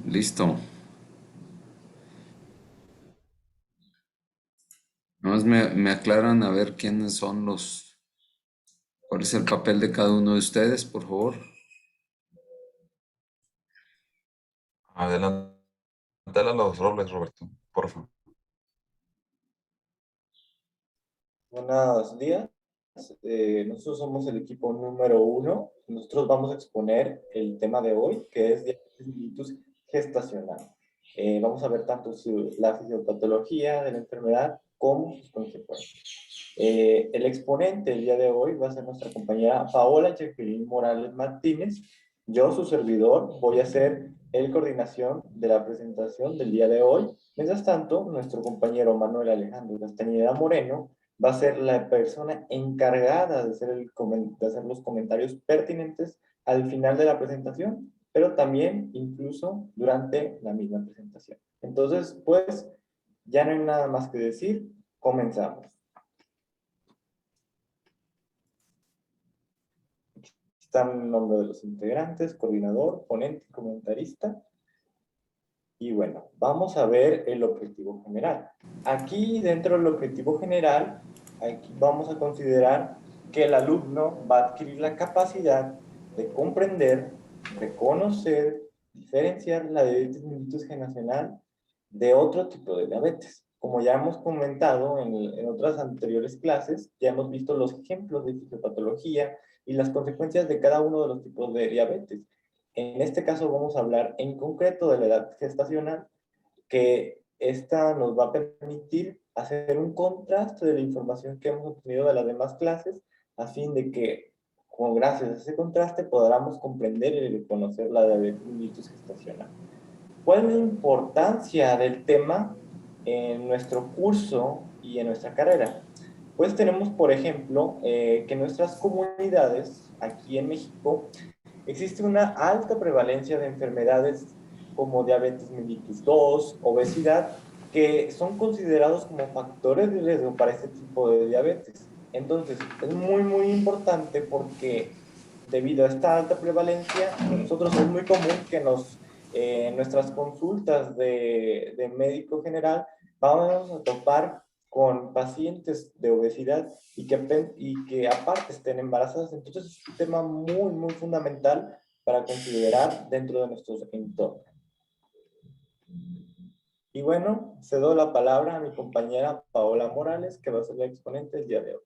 Listo. Nada más me aclaran a ver quiénes son cuál es el papel de cada uno de ustedes, por favor. Adelante los roles, Roberto, por favor. Buenos días. Nosotros somos el equipo número uno. Nosotros vamos a exponer el tema de hoy, que es diabetes mellitus gestacional. Vamos a ver tanto la fisiopatología de la enfermedad como sus consecuencias. El exponente el día de hoy va a ser nuestra compañera Paola Jacqueline Morales Martínez. Yo, su servidor, voy a hacer el coordinación de la presentación del día de hoy. Mientras tanto, nuestro compañero Manuel Alejandro Castañeda Moreno va a ser la persona encargada de hacer los comentarios pertinentes al final de la presentación, pero también incluso durante la misma presentación. Entonces, pues, ya no hay nada más que decir. Comenzamos. Están el nombre de los integrantes, coordinador, ponente, comentarista. Y bueno, vamos a ver el objetivo general. Aquí dentro del objetivo general, aquí vamos a considerar que el alumno va a adquirir la capacidad de comprender, reconocer, diferenciar la diabetes mellitus gestacional de otro tipo de diabetes. Como ya hemos comentado en otras anteriores clases, ya hemos visto los ejemplos de fisiopatología y las consecuencias de cada uno de los tipos de diabetes. En este caso vamos a hablar en concreto de la edad gestacional, que esta nos va a permitir hacer un contraste de la información que hemos obtenido de las demás clases, a fin de que, gracias a ese contraste, podamos comprender y reconocer la diabetes mellitus gestacional. ¿Cuál es la importancia del tema en nuestro curso y en nuestra carrera? Pues tenemos, por ejemplo, que en nuestras comunidades, aquí en México, existe una alta prevalencia de enfermedades como diabetes mellitus 2, obesidad, que son considerados como factores de riesgo para este tipo de diabetes. Entonces, es muy importante porque debido a esta alta prevalencia, nosotros es muy común que en nuestras consultas de médico general vamos a topar con pacientes de obesidad y que aparte estén embarazadas. Entonces es un tema muy fundamental para considerar dentro de nuestros entornos. Y bueno, cedo la palabra a mi compañera Paola Morales, que va a ser la exponente el día de hoy.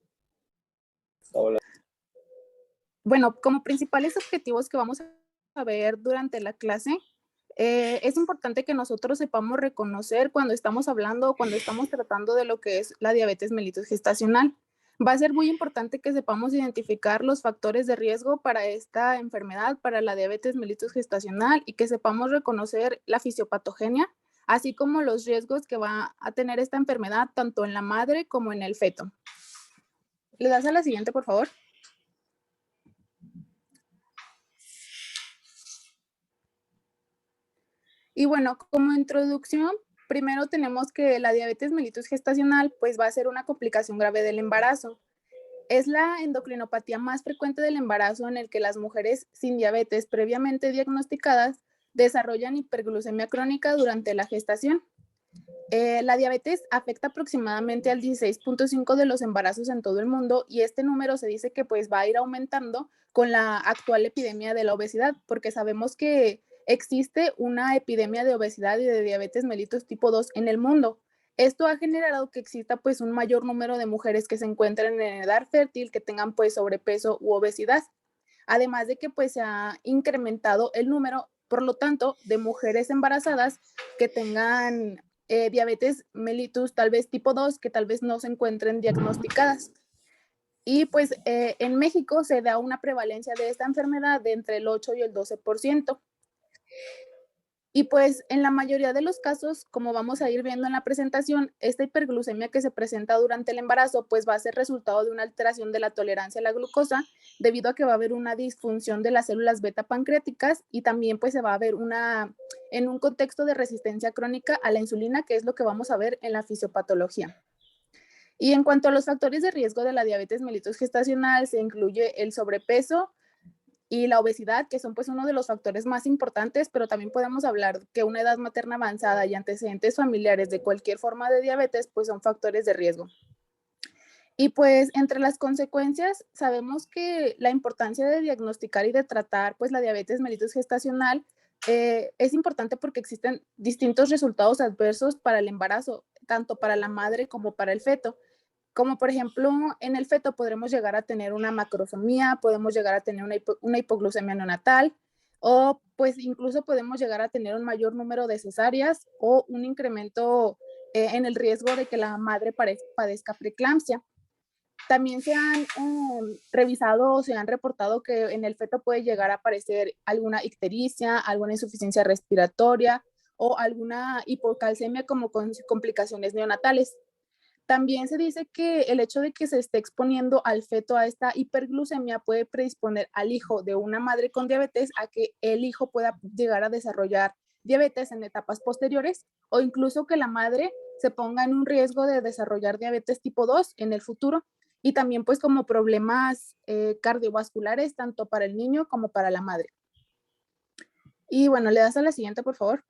Paola. Bueno, como principales objetivos que vamos a ver durante la clase, es importante que nosotros sepamos reconocer cuando estamos hablando o cuando estamos tratando de lo que es la diabetes mellitus gestacional. Va a ser muy importante que sepamos identificar los factores de riesgo para esta enfermedad, para la diabetes mellitus gestacional, y que sepamos reconocer la fisiopatogenia, así como los riesgos que va a tener esta enfermedad tanto en la madre como en el feto. ¿Le das a la siguiente, por favor? Y bueno, como introducción, primero tenemos que la diabetes mellitus gestacional pues va a ser una complicación grave del embarazo. Es la endocrinopatía más frecuente del embarazo, en el que las mujeres sin diabetes previamente diagnosticadas desarrollan hiperglucemia crónica durante la gestación. La diabetes afecta aproximadamente al 16.5% de los embarazos en todo el mundo, y este número se dice que pues va a ir aumentando con la actual epidemia de la obesidad, porque sabemos que existe una epidemia de obesidad y de diabetes mellitus tipo 2 en el mundo. Esto ha generado que exista pues un mayor número de mujeres que se encuentren en edad fértil, que tengan pues sobrepeso u obesidad. Además de que pues se ha incrementado el número, por lo tanto, de mujeres embarazadas que tengan diabetes mellitus tal vez tipo 2, que tal vez no se encuentren diagnosticadas. Y pues en México se da una prevalencia de esta enfermedad de entre el 8 y el 12%. Y pues en la mayoría de los casos, como vamos a ir viendo en la presentación, esta hiperglucemia que se presenta durante el embarazo pues va a ser resultado de una alteración de la tolerancia a la glucosa, debido a que va a haber una disfunción de las células beta pancreáticas, y también pues se va a ver en un contexto de resistencia crónica a la insulina, que es lo que vamos a ver en la fisiopatología. Y en cuanto a los factores de riesgo de la diabetes mellitus gestacional, se incluye el sobrepeso, y la obesidad, que son pues uno de los factores más importantes, pero también podemos hablar que una edad materna avanzada y antecedentes familiares de cualquier forma de diabetes pues son factores de riesgo. Y pues entre las consecuencias sabemos que la importancia de diagnosticar y de tratar pues la diabetes mellitus gestacional es importante porque existen distintos resultados adversos para el embarazo, tanto para la madre como para el feto. Como por ejemplo, en el feto podremos llegar a tener una macrosomía, podemos llegar a tener una hipoglucemia neonatal, o pues incluso podemos llegar a tener un mayor número de cesáreas o un incremento en el riesgo de que la madre padezca preeclampsia. También se han revisado o se han reportado que en el feto puede llegar a aparecer alguna ictericia, alguna insuficiencia respiratoria o alguna hipocalcemia como complicaciones neonatales. También se dice que el hecho de que se esté exponiendo al feto a esta hiperglucemia puede predisponer al hijo de una madre con diabetes a que el hijo pueda llegar a desarrollar diabetes en etapas posteriores o incluso que la madre se ponga en un riesgo de desarrollar diabetes tipo 2 en el futuro y también pues como problemas cardiovasculares tanto para el niño como para la madre. Y bueno, le das a la siguiente, por favor.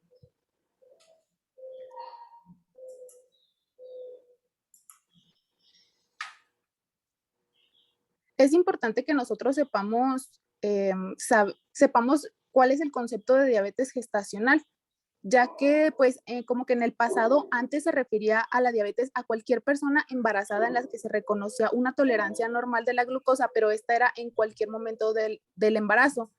Es importante que nosotros sepamos cuál es el concepto de diabetes gestacional, ya que pues como que en el pasado antes se refería a la diabetes a cualquier persona embarazada en la que se reconocía una tolerancia normal de la glucosa, pero esta era en cualquier momento del embarazo.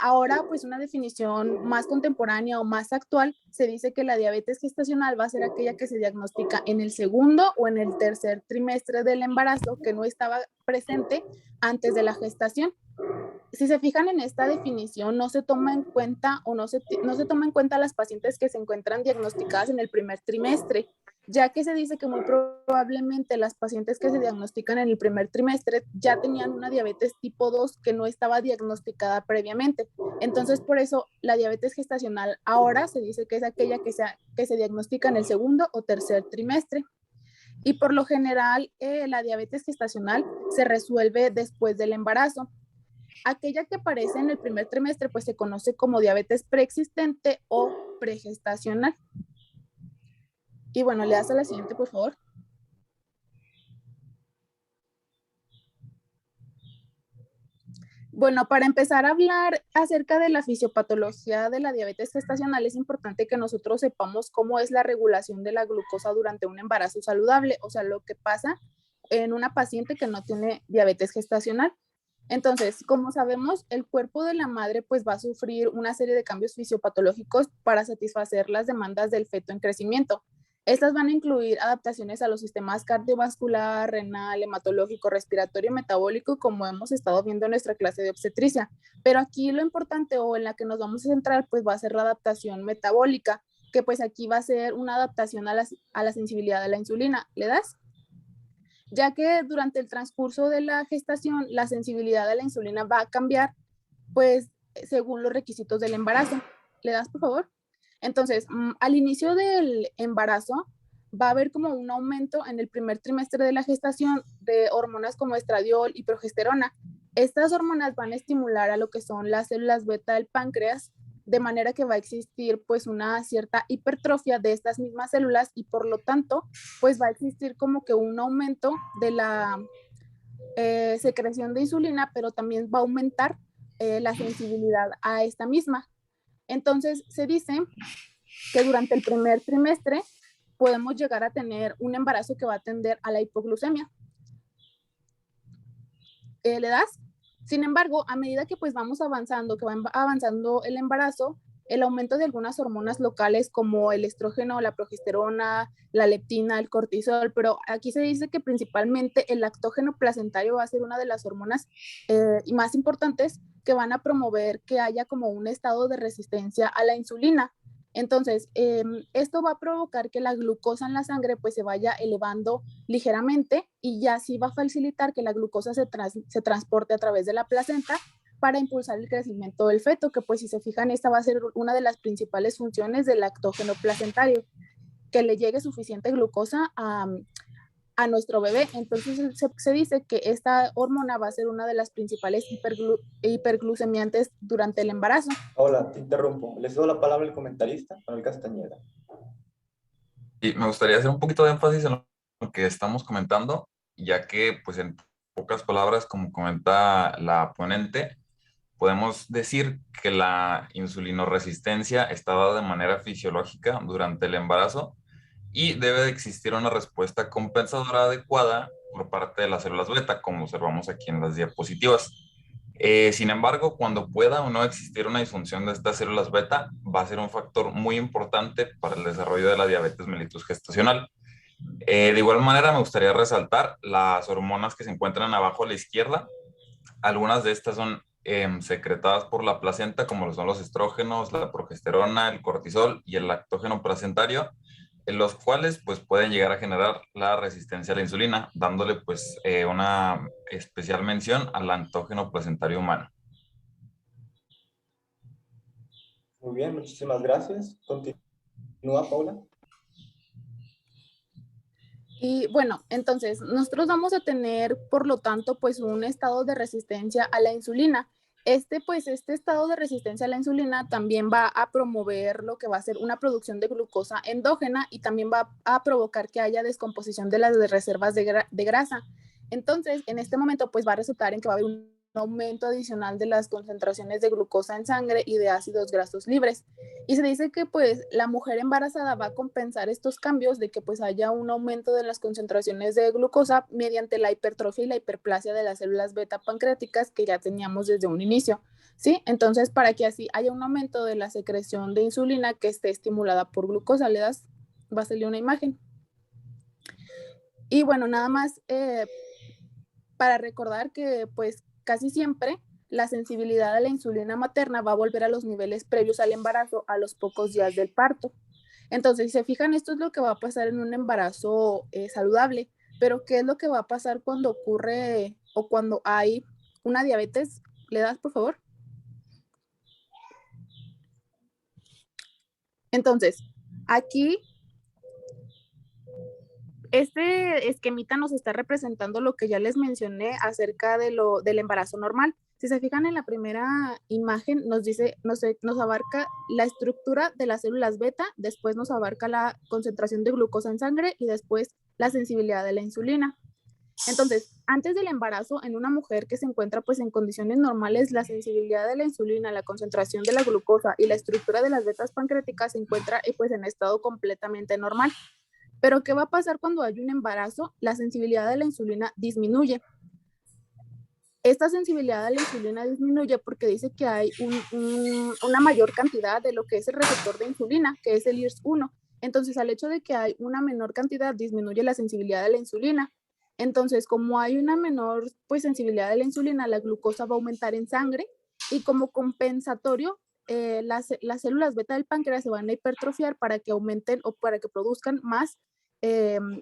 Ahora, pues una definición más contemporánea o más actual, se dice que la diabetes gestacional va a ser aquella que se diagnostica en el segundo o en el tercer trimestre del embarazo que no estaba presente antes de la gestación. Si se fijan en esta definición, no se toma en cuenta o no se toma en cuenta las pacientes que se encuentran diagnosticadas en el primer trimestre, ya que se dice que muy probablemente las pacientes que se diagnostican en el primer trimestre ya tenían una diabetes tipo 2 que no estaba diagnosticada previamente. Entonces, por eso la diabetes gestacional ahora se dice que es aquella que se diagnostica en el segundo o tercer trimestre. Y por lo general, la diabetes gestacional se resuelve después del embarazo. Aquella que aparece en el primer trimestre pues se conoce como diabetes preexistente o pregestacional. Y bueno, le das a la siguiente, por favor. Bueno, para empezar a hablar acerca de la fisiopatología de la diabetes gestacional, es importante que nosotros sepamos cómo es la regulación de la glucosa durante un embarazo saludable, o sea, lo que pasa en una paciente que no tiene diabetes gestacional. Entonces, como sabemos, el cuerpo de la madre pues va a sufrir una serie de cambios fisiopatológicos para satisfacer las demandas del feto en crecimiento. Estas van a incluir adaptaciones a los sistemas cardiovascular, renal, hematológico, respiratorio y metabólico, como hemos estado viendo en nuestra clase de obstetricia. Pero aquí lo importante o en la que nos vamos a centrar pues va a ser la adaptación metabólica, que pues aquí va a ser una adaptación a la sensibilidad de la insulina. ¿Le das? Ya que durante el transcurso de la gestación la sensibilidad de la insulina va a cambiar, pues según los requisitos del embarazo. ¿Le das, por favor? Entonces, al inicio del embarazo va a haber como un aumento en el primer trimestre de la gestación de hormonas como estradiol y progesterona. Estas hormonas van a estimular a lo que son las células beta del páncreas, de manera que va a existir pues una cierta hipertrofia de estas mismas células y por lo tanto pues va a existir como que un aumento de la secreción de insulina, pero también va a aumentar la sensibilidad a esta misma. Entonces se dice que durante el primer trimestre podemos llegar a tener un embarazo que va a tender a la hipoglucemia. ¿Le das? Sin embargo, a medida que pues vamos avanzando, que va avanzando el embarazo, el aumento de algunas hormonas locales como el estrógeno, la progesterona, la leptina, el cortisol, pero aquí se dice que principalmente el lactógeno placentario va a ser una de las hormonas más importantes que van a promover que haya como un estado de resistencia a la insulina. Entonces, esto va a provocar que la glucosa en la sangre pues se vaya elevando ligeramente y ya sí va a facilitar que la glucosa se transporte a través de la placenta para impulsar el crecimiento del feto, que pues si se fijan, esta va a ser una de las principales funciones del lactógeno placentario, que le llegue suficiente glucosa a nuestro bebé. Entonces se dice que esta hormona va a ser una de las principales hiperglucemiantes durante el embarazo. Hola, te interrumpo. Les doy la palabra al comentarista, Manuel Castañeda. Y me gustaría hacer un poquito de énfasis en lo que estamos comentando, ya que, pues, en pocas palabras, como comenta la ponente, podemos decir que la insulinoresistencia está dada de manera fisiológica durante el embarazo y debe de existir una respuesta compensadora adecuada por parte de las células beta, como observamos aquí en las diapositivas. Sin embargo, cuando pueda o no existir una disfunción de estas células beta, va a ser un factor muy importante para el desarrollo de la diabetes mellitus gestacional. De igual manera, me gustaría resaltar las hormonas que se encuentran abajo a la izquierda. Algunas de estas son secretadas por la placenta, como lo son los estrógenos, la progesterona, el cortisol y el lactógeno placentario, en los cuales pues pueden llegar a generar la resistencia a la insulina, dándole pues una especial mención al antógeno placentario humano. Muy bien, muchísimas gracias. Continúa, Paula. Y bueno, entonces nosotros vamos a tener, por lo tanto, pues un estado de resistencia a la insulina. Este estado de resistencia a la insulina también va a promover lo que va a ser una producción de glucosa endógena y también va a provocar que haya descomposición de las reservas de grasa. Entonces, en este momento, pues va a resultar en que va a haber un aumento adicional de las concentraciones de glucosa en sangre y de ácidos grasos libres. Y se dice que pues la mujer embarazada va a compensar estos cambios de que pues haya un aumento de las concentraciones de glucosa mediante la hipertrofia y la hiperplasia de las células beta pancreáticas que ya teníamos desde un inicio, ¿sí? Entonces, para que así haya un aumento de la secreción de insulina que esté estimulada por glucosa, le das, va a salir una imagen. Y bueno, nada más para recordar que pues casi siempre la sensibilidad a la insulina materna va a volver a los niveles previos al embarazo a los pocos días del parto. Entonces, si se fijan, esto es lo que va a pasar en un embarazo saludable, pero ¿qué es lo que va a pasar cuando ocurre o cuando hay una diabetes? ¿Le das, por favor? Entonces, aquí este esquemita nos está representando lo que ya les mencioné acerca del embarazo normal. Si se fijan en la primera imagen, nos abarca la estructura de las células beta, después nos abarca la concentración de glucosa en sangre y después la sensibilidad de la insulina. Entonces, antes del embarazo, en una mujer que se encuentra pues en condiciones normales, la sensibilidad de la insulina, la concentración de la glucosa y la estructura de las betas pancreáticas se encuentra pues en estado completamente normal. Pero ¿qué va a pasar cuando hay un embarazo? La sensibilidad de la insulina disminuye. Esta sensibilidad a la insulina disminuye porque dice que hay una mayor cantidad de lo que es el receptor de insulina, que es el IRS1. Entonces, al hecho de que hay una menor cantidad, disminuye la sensibilidad de la insulina. Entonces, como hay una menor pues, sensibilidad de la insulina, la glucosa va a aumentar en sangre y como compensatorio, las células beta del páncreas se van a hipertrofiar para que aumenten o para que produzcan más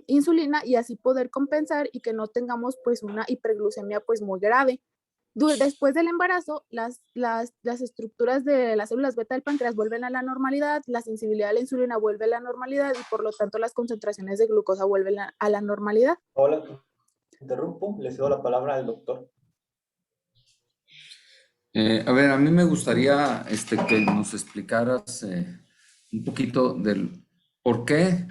insulina y así poder compensar y que no tengamos pues una hiperglucemia pues muy grave. Después del embarazo, las estructuras de las células beta del páncreas vuelven a la normalidad, la sensibilidad a la insulina vuelve a la normalidad y por lo tanto las concentraciones de glucosa vuelven a la normalidad. Hola, interrumpo, le cedo la palabra al doctor. A ver, a mí me gustaría que nos explicaras un poquito del por qué,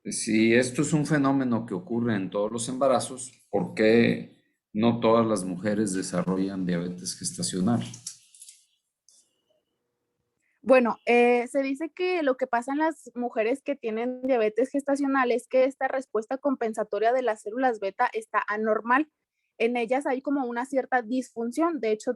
si esto es un fenómeno que ocurre en todos los embarazos, ¿por qué no todas las mujeres desarrollan diabetes gestacional? Bueno, se dice que lo que pasa en las mujeres que tienen diabetes gestacional es que esta respuesta compensatoria de las células beta está anormal. En ellas hay como una cierta disfunción, de hecho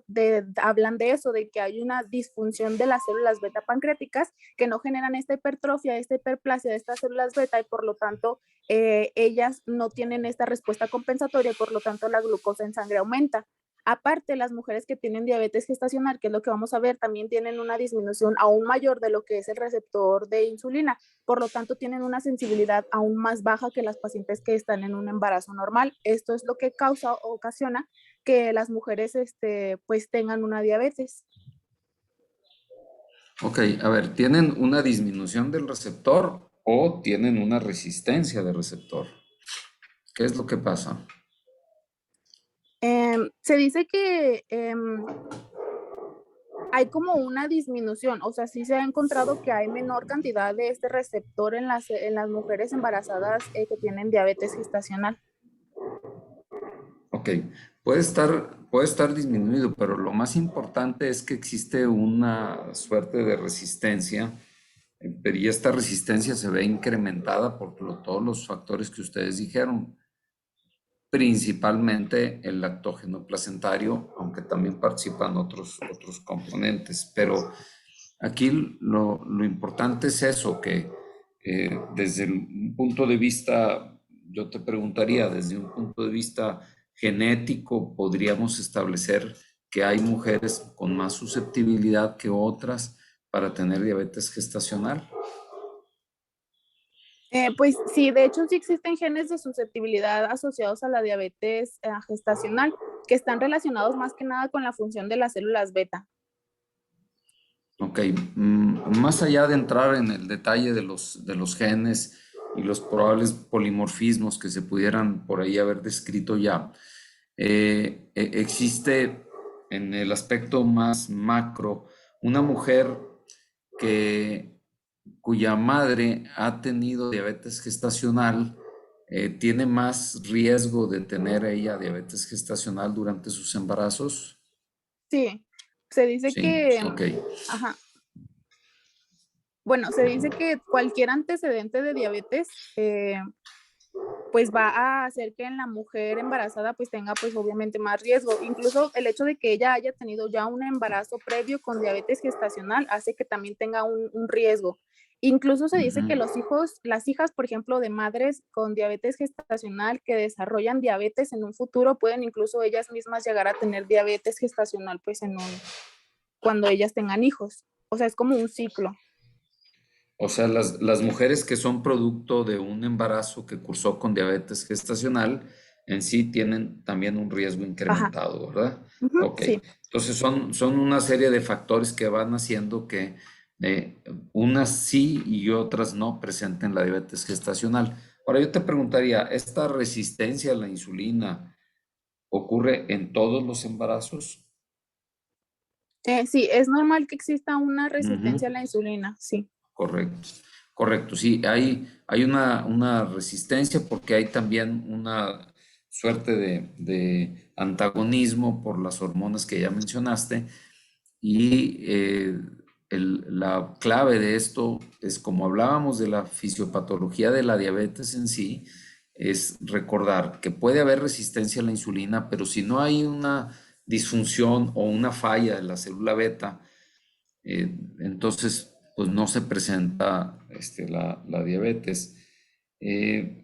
hablan de eso, de que hay una disfunción de las células beta pancreáticas que no generan esta hipertrofia, esta hiperplasia de estas células beta y por lo tanto ellas no tienen esta respuesta compensatoria y por lo tanto la glucosa en sangre aumenta. Aparte, las mujeres que tienen diabetes gestacional, que es lo que vamos a ver, también tienen una disminución aún mayor de lo que es el receptor de insulina. Por lo tanto, tienen una sensibilidad aún más baja que las pacientes que están en un embarazo normal. Esto es lo que causa o ocasiona que las mujeres pues tengan una diabetes. Ok, a ver, ¿tienen una disminución del receptor o tienen una resistencia del receptor? ¿Qué es lo que pasa? Se dice que hay como una disminución, o sea, sí se ha encontrado que hay menor cantidad de este receptor en las mujeres embarazadas que tienen diabetes gestacional. Ok, puede estar disminuido, pero lo más importante es que existe una suerte de resistencia, pero y esta resistencia se ve incrementada por todos los factores que ustedes dijeron, principalmente el lactógeno placentario, aunque también participan otros componentes. Pero aquí lo importante es eso, que desde un punto de vista, yo te preguntaría, desde un punto de vista genético, podríamos establecer que hay mujeres con más susceptibilidad que otras para tener diabetes gestacional. Pues sí, de hecho sí existen genes de susceptibilidad asociados a la diabetes gestacional que están relacionados más que nada con la función de las células beta. Ok, más allá de entrar en el detalle de los genes y los probables polimorfismos que se pudieran por ahí haber descrito ya, existe en el aspecto más macro una mujer cuya madre ha tenido diabetes gestacional, tiene más riesgo de tener ella diabetes gestacional durante sus embarazos. Sí, se dice Sí, que, ok. ajá, bueno, se dice que cualquier antecedente de diabetes pues va a hacer que en la mujer embarazada pues tenga pues obviamente más riesgo. Incluso el hecho de que ella haya tenido ya un embarazo previo con diabetes gestacional hace que también tenga un riesgo. Incluso se dice que los hijos, las hijas, por ejemplo, de madres con diabetes gestacional que desarrollan diabetes en un futuro, pueden incluso ellas mismas llegar a tener diabetes gestacional pues cuando ellas tengan hijos. O sea, es como un ciclo. O sea, las mujeres que son producto de un embarazo que cursó con diabetes gestacional en sí tienen también un riesgo Ajá. incrementado, ¿verdad? Ujú, Ok. sí. Entonces son una serie de factores que van haciendo que unas sí y otras no presenten la diabetes gestacional. Ahora yo te preguntaría, ¿esta resistencia a la insulina ocurre en todos los embarazos? Sí, es normal que exista una resistencia a Ujú. la insulina, sí. Correcto, correcto. Sí, hay una resistencia porque hay también una suerte de antagonismo por las hormonas que ya mencionaste y la clave de esto es, como hablábamos de la fisiopatología de la diabetes en sí, es recordar que puede haber resistencia a la insulina, pero si no hay una disfunción o una falla de la célula beta, entonces pues no se presenta la diabetes.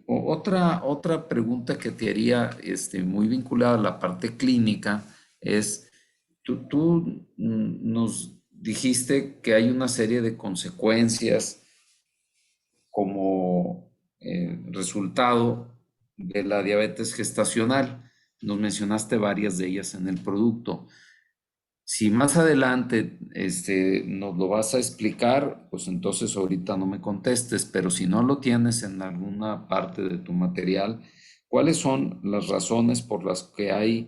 Otra pregunta que te haría muy vinculada a la parte clínica es, tú nos dijiste que hay una serie de consecuencias como resultado de la diabetes gestacional. Nos mencionaste varias de ellas en el producto. Si más adelante nos lo vas a explicar, pues entonces ahorita no me contestes, pero si no lo tienes en alguna parte de tu material, ¿cuáles son las razones por las que hay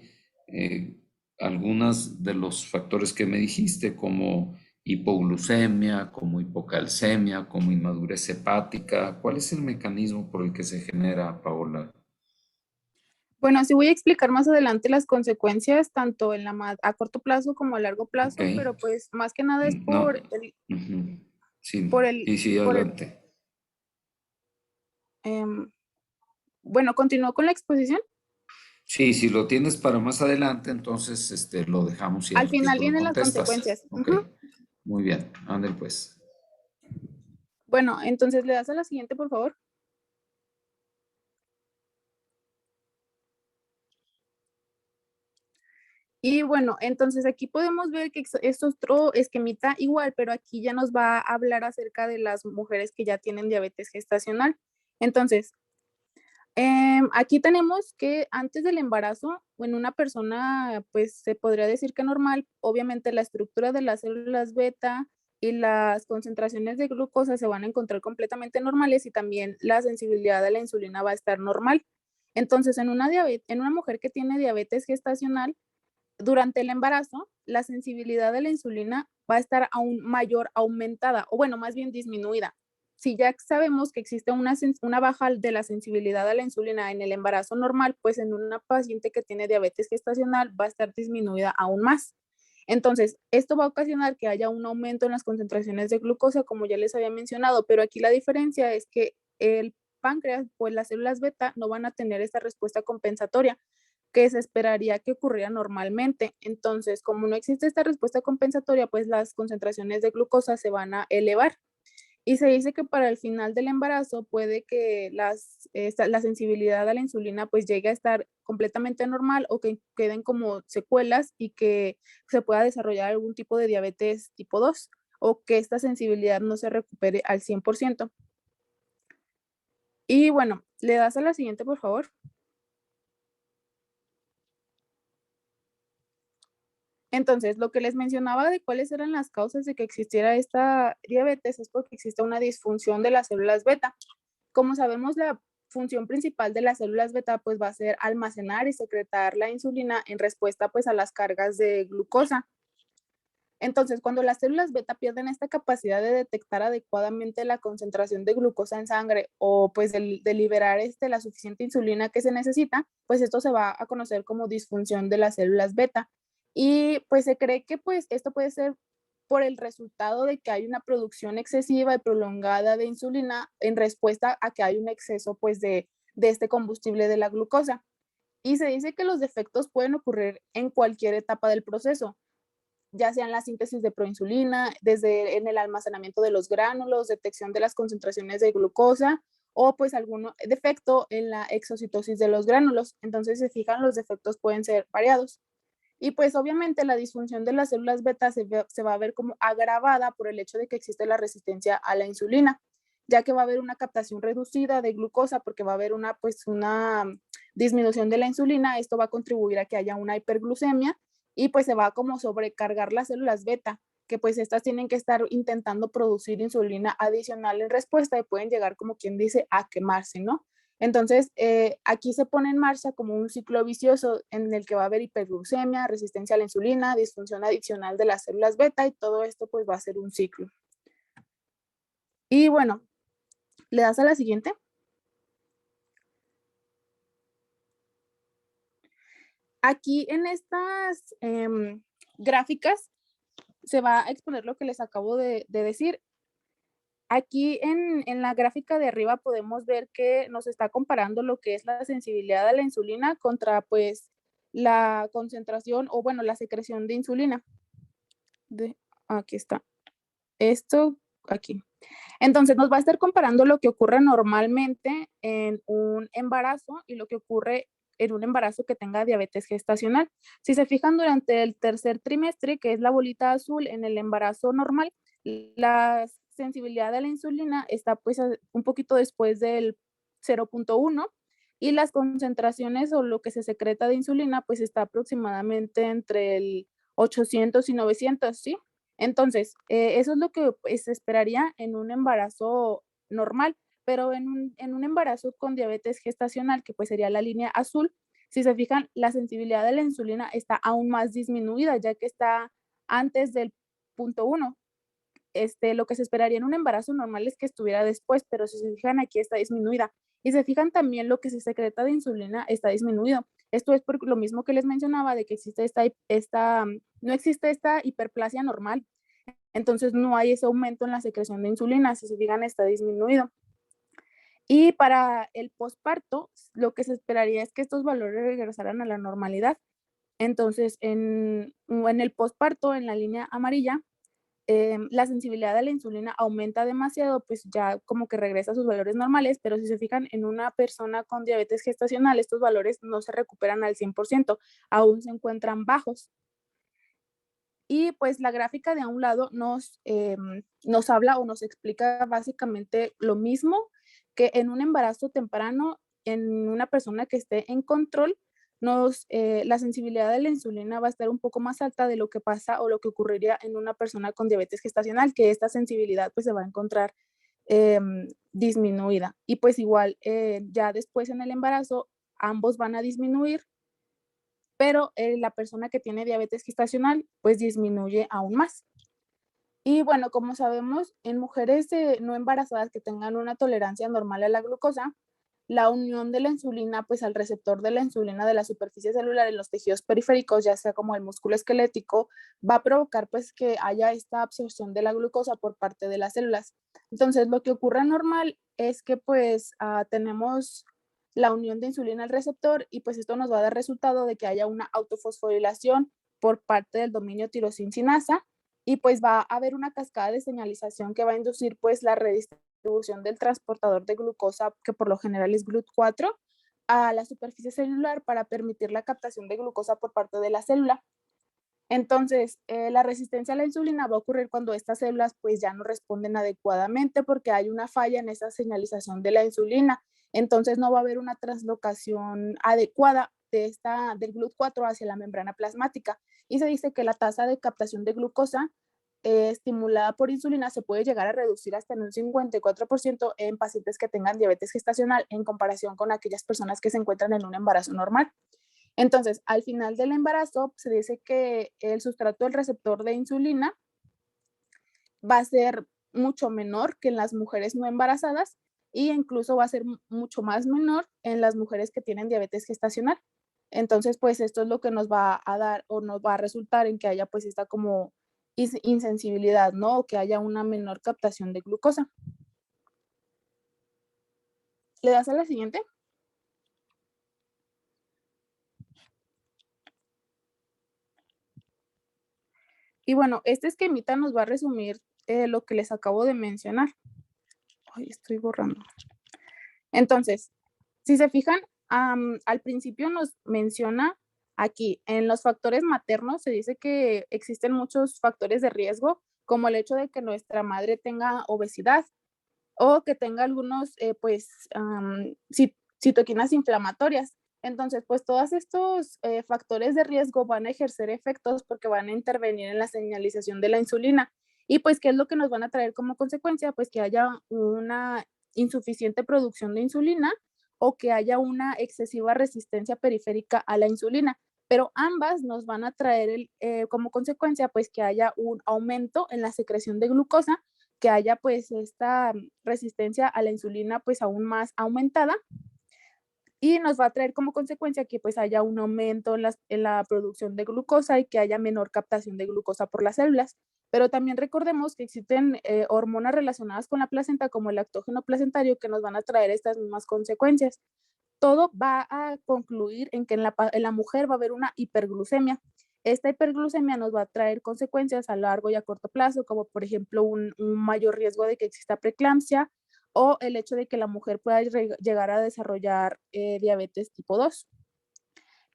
algunas de los factores que me dijiste, como hipoglucemia, como hipocalcemia, como inmadurez hepática? ¿Cuál es el mecanismo por el que se genera, Paola? Bueno, sí voy a explicar más adelante las consecuencias, tanto a corto plazo como a largo Ok. plazo, pero pues más que nada es No. Ujú. por Sí, el, sí, sí, por el, adelante. em, bueno, continúo con la exposición. Sí, si lo tienes para más adelante, entonces lo dejamos y al Al final ratito lo vienen las contestas. consecuencias. Ok, Ujú. muy bien, ándale pues. Bueno, entonces le das a la siguiente, por favor. Y bueno, entonces aquí podemos ver que es otro esquemita igual, pero aquí ya nos va a hablar acerca de las mujeres que ya tienen diabetes gestacional. Entonces, aquí tenemos que antes del embarazo, en una persona, pues se podría decir que normal, obviamente la estructura de las células beta y las concentraciones de glucosa se van a encontrar completamente normales y también la sensibilidad a la insulina va a estar normal. Entonces, en una mujer que tiene diabetes gestacional, durante el embarazo, la sensibilidad de la insulina va a estar aún mayor, aumentada, o bueno, más bien disminuida. Si ya sabemos que existe una baja de la sensibilidad a la insulina en el embarazo normal, pues en una paciente que tiene diabetes gestacional va a estar disminuida aún más. Entonces, esto va a ocasionar que haya un aumento en las concentraciones de glucosa, como ya les había mencionado, pero aquí la diferencia es que el páncreas, pues las células beta no van a tener esta respuesta compensatoria que se esperaría que ocurriera normalmente. Entonces, como no existe esta respuesta compensatoria, pues las concentraciones de glucosa se van a elevar. Y se dice que para el final del embarazo puede que la sensibilidad a la insulina pues llegue a estar completamente normal o que queden como secuelas y que se pueda desarrollar algún tipo de diabetes tipo 2 o que esta sensibilidad no se recupere al 100%. Y bueno, le das a la siguiente, por favor. Entonces, lo que les mencionaba de cuáles eran las causas de que existiera esta diabetes es porque existe una disfunción de las células beta. Como sabemos, la función principal de las células beta pues va a ser almacenar y secretar la insulina en respuesta pues a las cargas de glucosa. Entonces, cuando las células beta pierden esta capacidad de detectar adecuadamente la concentración de glucosa en sangre o pues de liberar la suficiente insulina que se necesita, pues esto se va a conocer como disfunción de las células beta. Y pues se cree que pues esto puede ser por el resultado de que hay una producción excesiva y prolongada de insulina en respuesta a que hay un exceso pues de este combustible de la glucosa. Y se dice que los defectos pueden ocurrir en cualquier etapa del proceso, ya sea en la síntesis de proinsulina, desde en el almacenamiento de los gránulos, detección de las concentraciones de glucosa o pues algún defecto en la exocitosis de los gránulos. Entonces, se fijan, los defectos pueden ser variados. Y pues obviamente la disfunción de las células beta se va a ver como agravada por el hecho de que existe la resistencia a la insulina, ya que va a haber una captación reducida de glucosa porque va a haber una disminución de la insulina. Esto va a contribuir a que haya una hiperglucemia y pues se va a como sobrecargar las células beta, que pues estas tienen que estar intentando producir insulina adicional en respuesta y pueden llegar, como quien dice, a quemarse, ¿no? Entonces, aquí se pone en marcha como un ciclo vicioso en el que va a haber hiperglucemia, resistencia a la insulina, disfunción adicional de las células beta y todo esto pues va a ser un ciclo. Y bueno, ¿le das a la siguiente? Aquí en estas gráficas se va a exponer lo que les acabo de decir. Aquí en la gráfica de arriba podemos ver que nos está comparando lo que es la sensibilidad a la insulina contra pues la concentración o bueno, la secreción de insulina. Aquí está. Esto aquí. Entonces nos va a estar comparando lo que ocurre normalmente en un embarazo y lo que ocurre en un embarazo que tenga diabetes gestacional. Si se fijan, durante el tercer trimestre, que es la bolita azul en el embarazo normal, la sensibilidad a la insulina está pues un poquito después del 0.1 y las concentraciones o lo que se secreta de insulina pues está aproximadamente entre el 800 y 900, ¿sí? Entonces, eso es lo que pues, se esperaría en un embarazo normal, pero en un embarazo con diabetes gestacional, que pues sería la línea azul, si se fijan, la sensibilidad de la insulina está aún más disminuida, ya que está antes del punto 1. Lo que se esperaría en un embarazo normal es que estuviera después, pero si se fijan, aquí está disminuida. Y se fijan también, lo que se secreta de insulina está disminuido. Esto es por lo mismo que les mencionaba de que existe no existe esta hiperplasia normal. Entonces no hay ese aumento en la secreción de insulina. Si se fijan, está disminuido. Y para el posparto, lo que se esperaría es que estos valores regresaran a la normalidad. Entonces, en el posparto, en la línea amarilla, la sensibilidad a la insulina aumenta demasiado, pues ya como que regresa a sus valores normales, pero si se fijan, en una persona con diabetes gestacional, estos valores no se recuperan al 100%, aún se encuentran bajos. Y pues la gráfica de a un lado nos habla o nos explica básicamente lo mismo que en un embarazo temprano, en una persona que esté en control, la sensibilidad de la insulina va a estar un poco más alta de lo que pasa o lo que ocurriría en una persona con diabetes gestacional, que esta sensibilidad pues se va a encontrar disminuida. Y pues igual, ya después en el embarazo, ambos van a disminuir, pero la persona que tiene diabetes gestacional pues disminuye aún más. Y bueno, como sabemos, en mujeres no embarazadas que tengan una tolerancia normal a la glucosa, la unión de la insulina pues al receptor de la insulina de la superficie celular en los tejidos periféricos, ya sea como el músculo esquelético, va a provocar pues que haya esta absorción de la glucosa por parte de las células. Entonces, lo que ocurre normal es que pues tenemos la unión de insulina al receptor y pues esto nos va a dar resultado de que haya una autofosforilación por parte del dominio tirosincinasa y pues va a haber una cascada de señalización que va a inducir pues la redistribución del transportador de glucosa, que por lo general es GLUT4, a la superficie celular para permitir la captación de glucosa por parte de la célula. Entonces, la resistencia a la insulina va a ocurrir cuando estas células pues ya no responden adecuadamente porque hay una falla en esa señalización de la insulina. Entonces, no va a haber una translocación adecuada del GLUT4 hacia la membrana plasmática. Y se dice que la tasa de captación de glucosa estimulada por insulina se puede llegar a reducir hasta en un 54% en pacientes que tengan diabetes gestacional en comparación con aquellas personas que se encuentran en un embarazo normal. Entonces, al final del embarazo, se dice que el sustrato del receptor de insulina va a ser mucho menor que en las mujeres no embarazadas e incluso va a ser mucho más menor en las mujeres que tienen diabetes gestacional. Entonces, pues esto es lo que nos va a dar o nos va a resultar en que haya pues esta como insensibilidad, ¿no? O que haya una menor captación de glucosa. ¿Le das a la siguiente? Y bueno, este esquemita nos va a resumir lo que les acabo de mencionar. Ay, estoy borrando. Entonces, si se fijan, al principio nos menciona aquí, en los factores maternos se dice que existen muchos factores de riesgo, como el hecho de que nuestra madre tenga obesidad o que tenga algunos, citoquinas inflamatorias. Entonces, pues todos estos factores de riesgo van a ejercer efectos porque van a intervenir en la señalización de la insulina. Y pues, ¿qué es lo que nos van a traer como consecuencia? Pues que haya una insuficiente producción de insulina o que haya una excesiva resistencia periférica a la insulina. Pero ambas nos van a traer como consecuencia pues que haya un aumento en la secreción de glucosa, que haya pues esta resistencia a la insulina pues aún más aumentada y nos va a traer como consecuencia que pues haya un aumento en la producción de glucosa y que haya menor captación de glucosa por las células. Pero también recordemos que existen hormonas relacionadas con la placenta como el lactógeno placentario que nos van a traer estas mismas consecuencias. Todo va a concluir en que en la mujer va a haber una hiperglucemia. Esta hiperglucemia nos va a traer consecuencias a largo y a corto plazo, como por ejemplo un mayor riesgo de que exista preeclampsia o el hecho de que la mujer pueda llegar a desarrollar diabetes tipo 2.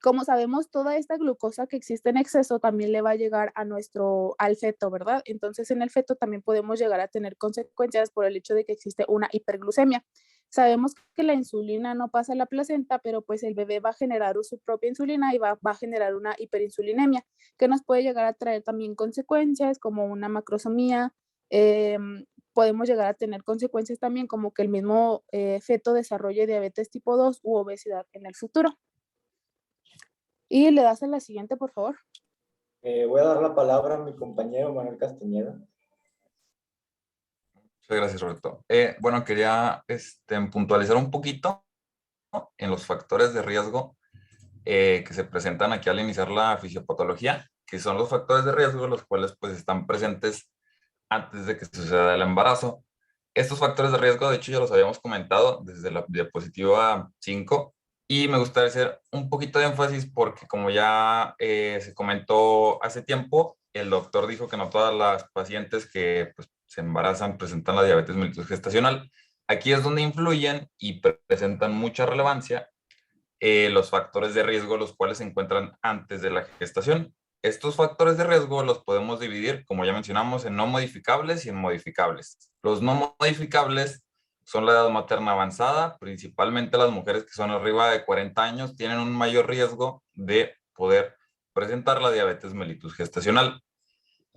Como sabemos, toda esta glucosa que existe en exceso también le va a llegar al feto, ¿verdad? Entonces, en el feto también podemos llegar a tener consecuencias por el hecho de que existe una hiperglucemia. Sabemos que la insulina no pasa a la placenta, pero pues el bebé va a generar su propia insulina y va a generar una hiperinsulinemia, que nos puede llegar a traer también consecuencias como una macrosomía. Podemos llegar a tener consecuencias también como que el mismo feto desarrolle diabetes tipo 2 u obesidad en el futuro. Y le das a la siguiente, por favor. Voy a dar la palabra a mi compañero Manuel Castañeda. Muchas gracias, Roberto. Bueno, quería puntualizar un poquito, ¿no?, en los factores de riesgo que se presentan aquí al iniciar la fisiopatología, que son los factores de riesgo los cuales pues están presentes antes de que suceda el embarazo. Estos factores de riesgo, de hecho, ya los habíamos comentado desde la diapositiva 5 y me gustaría hacer un poquito de énfasis porque como ya se comentó hace tiempo, el doctor dijo que no todas las pacientes que pues, se embarazan presentan la diabetes mellitus gestacional. Aquí es donde influyen y presentan mucha relevancia los factores de riesgo, los cuales se encuentran antes de la gestación. Estos factores de riesgo los podemos dividir, como ya mencionamos, en no modificables y en modificables. Los no modificables son la edad materna avanzada, principalmente las mujeres que son arriba de 40 años tienen un mayor riesgo de poder presentar la diabetes mellitus gestacional.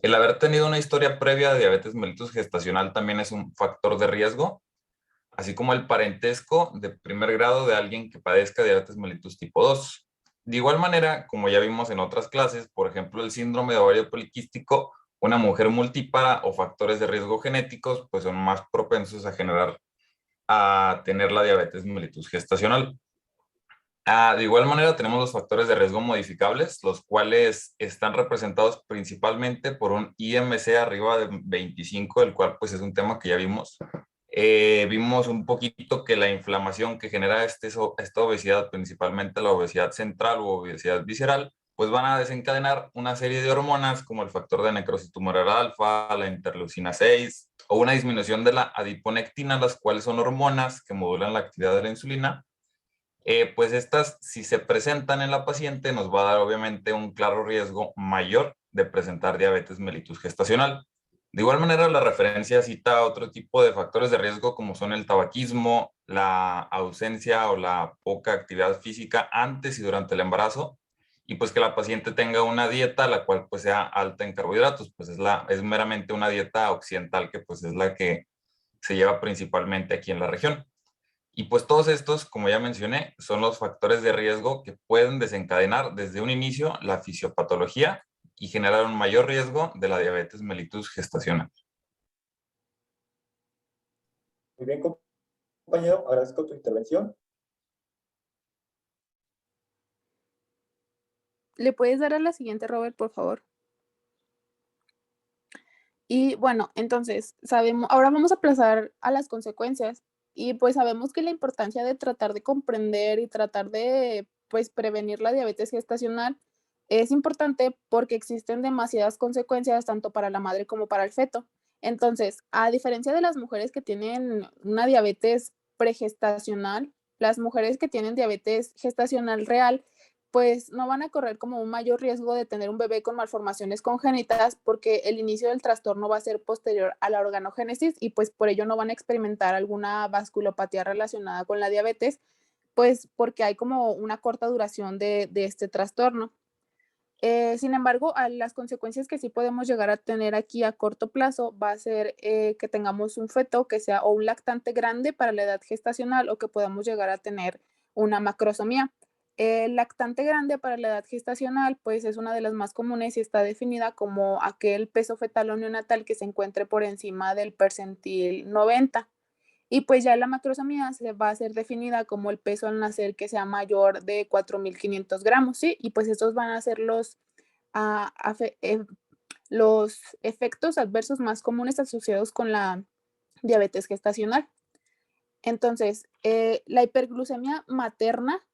El haber tenido una historia previa de diabetes mellitus gestacional también es un factor de riesgo. así como el parentesco de primer grado de alguien que padezca diabetes mellitus tipo 2. De igual manera, como ya vimos en otras clases, por ejemplo, el síndrome de ovario poliquístico, una mujer multípara o factores de riesgo genéticos, pues son más propensos a tener la diabetes mellitus gestacional. De igual manera, tenemos los factores de riesgo modificables, los cuales están representados principalmente por un IMC arriba de 25, el cual pues es un tema que ya vimos. Vimos un poquito que la inflamación que genera esta obesidad, principalmente la obesidad central o obesidad visceral, pues van a desencadenar una serie de hormonas como el factor de necrosis tumoral alfa, la interleucina 6 o una disminución de la adiponectina, las cuales son hormonas que modulan la actividad de la insulina. Pues estas, si se presentan en la paciente, nos va a dar obviamente un claro riesgo mayor de presentar diabetes mellitus gestacional. De igual manera, la referencia cita otro tipo de factores de riesgo como son el tabaquismo, la ausencia o la poca actividad física antes y durante el embarazo, y pues que la paciente tenga una dieta la cual pues sea alta en carbohidratos, pues es meramente una dieta occidental que pues es la que se lleva principalmente aquí en la región. Y pues todos estos, como ya mencioné, son los factores de riesgo que pueden desencadenar desde un inicio la fisiopatología y generar un mayor riesgo de la diabetes mellitus gestacional. Muy bien, compañero, agradezco tu intervención. ¿Le puedes dar a la siguiente, Robert, por favor? Y bueno, entonces, ahora vamos a pasar a las consecuencias. Y pues sabemos que la importancia de tratar de comprender y tratar de pues prevenir la diabetes gestacional es importante porque existen demasiadas consecuencias tanto para la madre como para el feto. Entonces, a diferencia de las mujeres que tienen una diabetes pregestacional, las mujeres que tienen diabetes gestacional real pues no van a correr como un mayor riesgo de tener un bebé con malformaciones congénitas porque el inicio del trastorno va a ser posterior a la organogénesis y pues por ello no van a experimentar alguna vasculopatía relacionada con la diabetes, pues porque hay como una corta duración de este trastorno. Sin embargo, las consecuencias que sí podemos llegar a tener aquí a corto plazo va a ser que tengamos un feto que sea o un lactante grande para la edad gestacional o que podamos llegar a tener una macrosomía. El lactante grande para la edad gestacional, pues es una de las más comunes y está definida como aquel peso fetal o neonatal que se encuentre por encima del percentil 90. Y pues ya la macrosomía se va a ser definida como el peso al nacer que sea mayor de 4.500 gramos, ¿sí? Y pues estos van a ser ah, los efectos adversos más comunes asociados con la diabetes gestacional. Entonces, la hiperglucemia materna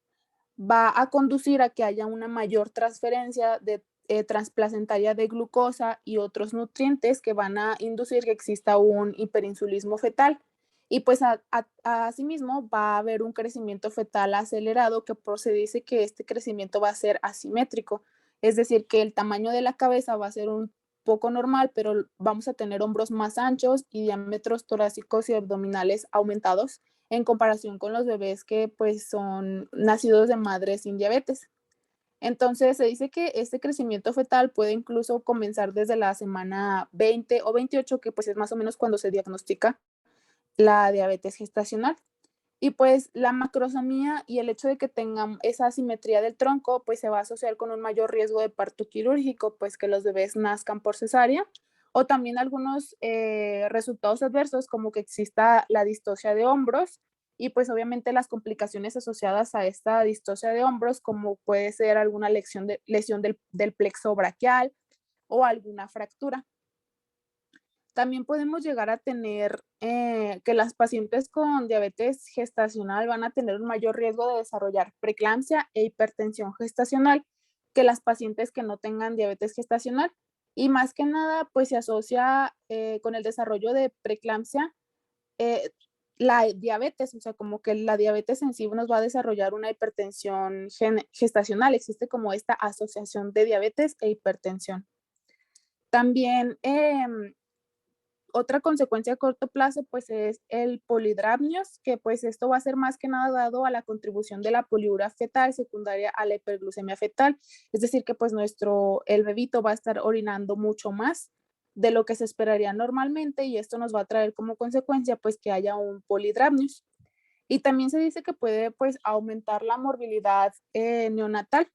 va a conducir a que haya una mayor transferencia de transplacentaria de glucosa y otros nutrientes que van a inducir que exista un hiperinsulismo fetal. Y pues asimismo va a haber un crecimiento fetal acelerado que se dice que este crecimiento va a ser asimétrico, es decir, que el tamaño de la cabeza va a ser un poco normal, pero vamos a tener hombros más anchos y diámetros torácicos y abdominales aumentados en comparación con los bebés que pues son nacidos de madres sin diabetes. Entonces se dice que este crecimiento fetal puede incluso comenzar desde la semana 20 o 28, que pues es más o menos cuando se diagnostica la diabetes gestacional. Y pues la macrosomía y el hecho de que tengan esa asimetría del tronco, pues se va a asociar con un mayor riesgo de parto quirúrgico, pues que los bebés nazcan por cesárea, o también algunos resultados adversos como que exista la distocia de hombros y pues obviamente las complicaciones asociadas a esta distocia de hombros, como puede ser alguna lesión del plexo braquial o alguna fractura. También podemos llegar a tener que las pacientes con diabetes gestacional van a tener un mayor riesgo de desarrollar preeclampsia e hipertensión gestacional que las pacientes que no tengan diabetes gestacional. Y más que nada, pues se asocia con el desarrollo de preeclampsia la diabetes, o sea, como que la diabetes en sí nos va a desarrollar una hipertensión gestacional. Existe como esta asociación de diabetes e hipertensión. También otra consecuencia a corto plazo pues es el polidramnios, que pues esto va a ser más que nada dado a la contribución de la poliuria fetal secundaria a la hiperglucemia fetal, es decir que pues el bebito va a estar orinando mucho más de lo que se esperaría normalmente, y esto nos va a traer como consecuencia pues que haya un polidramnios. Y también se dice que puede pues aumentar la morbilidad neonatal,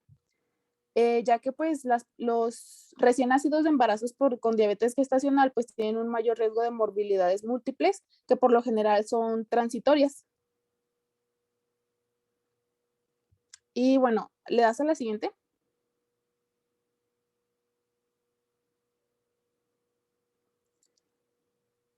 ya que pues los recién nacidos de embarazos con diabetes gestacional pues tienen un mayor riesgo de morbilidades múltiples que por lo general son transitorias. Y bueno, ¿le das a la siguiente?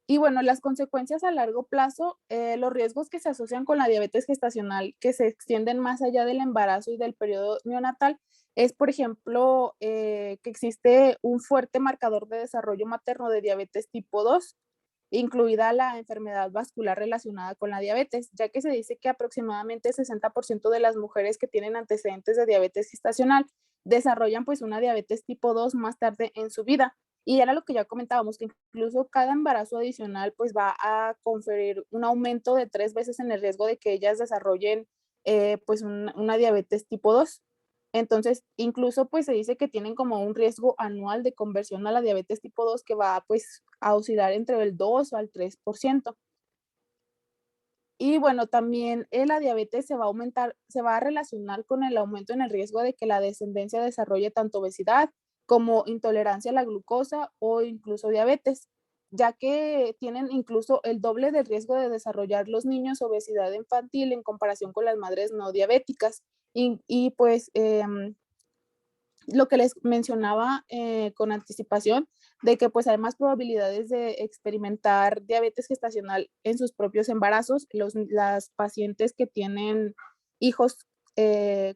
Y bueno, las consecuencias a largo plazo, los riesgos que se asocian con la diabetes gestacional que se extienden más allá del embarazo y del periodo neonatal es, por ejemplo, que existe un fuerte marcador de desarrollo materno de diabetes tipo 2, incluida la enfermedad vascular relacionada con la diabetes, ya que se dice que aproximadamente el 60% de las mujeres que tienen antecedentes de diabetes gestacional desarrollan pues una diabetes tipo 2 más tarde en su vida. Y era lo que ya comentábamos, que incluso cada embarazo adicional pues va a conferir un aumento de 3 veces en el riesgo de que ellas desarrollen pues una diabetes tipo 2. Entonces, incluso pues se dice que tienen como un riesgo anual de conversión a la diabetes tipo 2 que va pues a oscilar entre el 2 o al 3%. Y bueno, también la diabetes se va a aumentar, se va a relacionar con el aumento en el riesgo de que la descendencia desarrolle tanto obesidad como intolerancia a la glucosa o incluso diabetes, ya que tienen incluso el doble de riesgo de desarrollar los niños obesidad infantil en comparación con las madres no diabéticas. Y pues lo que les mencionaba con anticipación, de que pues hay más probabilidades de experimentar diabetes gestacional en sus propios embarazos, las pacientes que tienen hijos eh,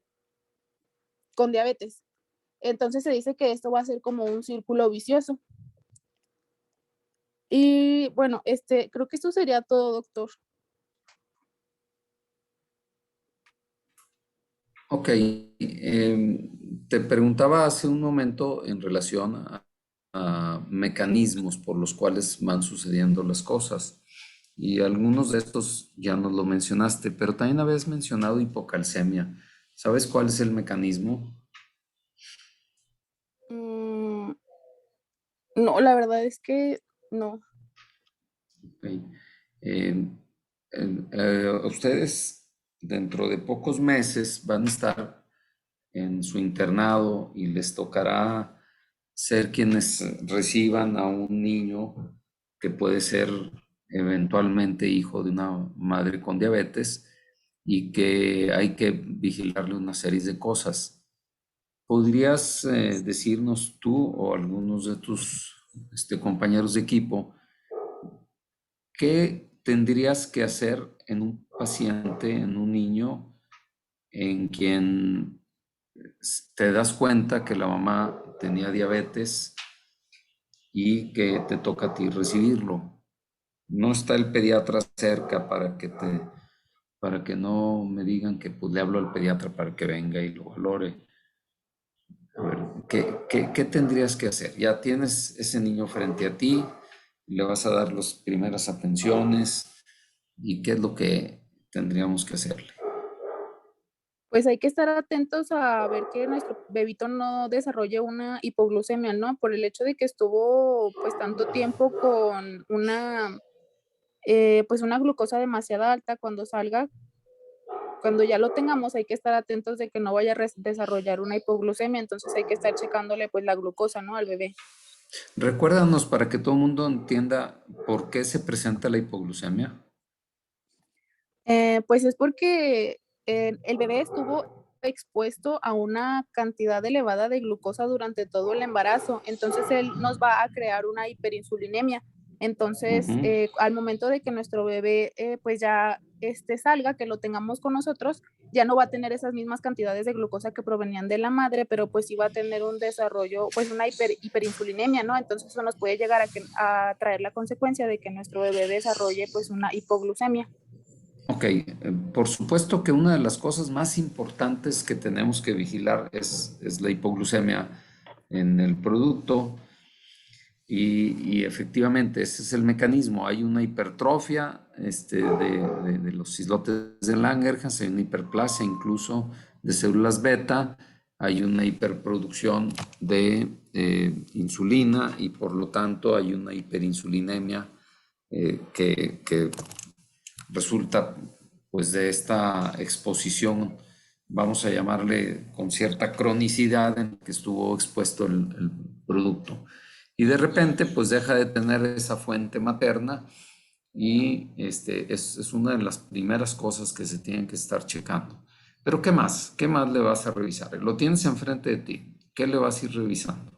con diabetes. Entonces se dice que esto va a ser como un círculo vicioso. Y bueno, creo que esto sería todo, doctor. Ok, te preguntaba hace un momento en relación a mecanismos por los cuales van sucediendo las cosas. Y algunos de estos ya nos lo mencionaste, pero también habías mencionado hipocalcemia. ¿Sabes cuál es el mecanismo? Mm, no, la verdad es que no. Ok. Eh, Ustedes dentro de pocos meses van a estar en su internado y les tocará ser quienes reciban a un niño que puede ser eventualmente hijo de una madre con diabetes y que hay que vigilarle una serie de cosas. ¿Podrías decirnos tú o algunos de tus compañeros de equipo qué tendrías que hacer en un paciente, en un niño, en quien te das cuenta que la mamá tenía diabetes y que te toca a ti recibirlo? No está el pediatra cerca para que no me digan que pues le hablo al pediatra para que venga y lo valore. A ver, ¿qué tendrías que hacer? Ya tienes ese niño frente a ti, le vas a dar las primeras atenciones y qué es lo que tendríamos que hacerle. Pues hay que estar atentos a ver que nuestro bebito no desarrolle una hipoglucemia, ¿no? Por el hecho de que estuvo pues tanto tiempo con pues una glucosa demasiado alta. Cuando salga, cuando ya lo tengamos, hay que estar atentos de que no vaya a desarrollar una hipoglucemia, entonces hay que estar checándole pues la glucosa, ¿no? Al bebé. Recuérdanos para que todo el mundo entienda por qué se presenta la hipoglucemia. Pues es porque el bebé estuvo expuesto a una cantidad elevada de glucosa durante todo el embarazo, entonces él nos va a crear una hiperinsulinemia. Entonces, Ujú. al momento de que nuestro bebé pues ya salga, que lo tengamos con nosotros, ya no va a tener esas mismas cantidades de glucosa que provenían de la madre, pero pues sí va a tener un desarrollo, pues una hiperinsulinemia, ¿no? Entonces eso nos puede llegar a traer la consecuencia de que nuestro bebé desarrolle pues una hipoglucemia. Ok, por supuesto que una de las cosas más importantes que tenemos que vigilar es la hipoglucemia en el producto y efectivamente ese es el mecanismo. Hay una hipertrofia de los islotes de Langerhans, hay una hiperplasia incluso de células beta hay una hiperproducción de insulina y por lo tanto hay una hiperinsulinemia que resulta pues de esta exposición, vamos a llamarle con cierta cronicidad en que estuvo expuesto el producto. Y de repente pues deja de tener esa fuente materna y es una de las primeras cosas que se tienen que estar checando. Pero ¿qué más? ¿Qué más le vas a revisar? Lo tienes enfrente de ti. ¿Qué le vas a ir revisando?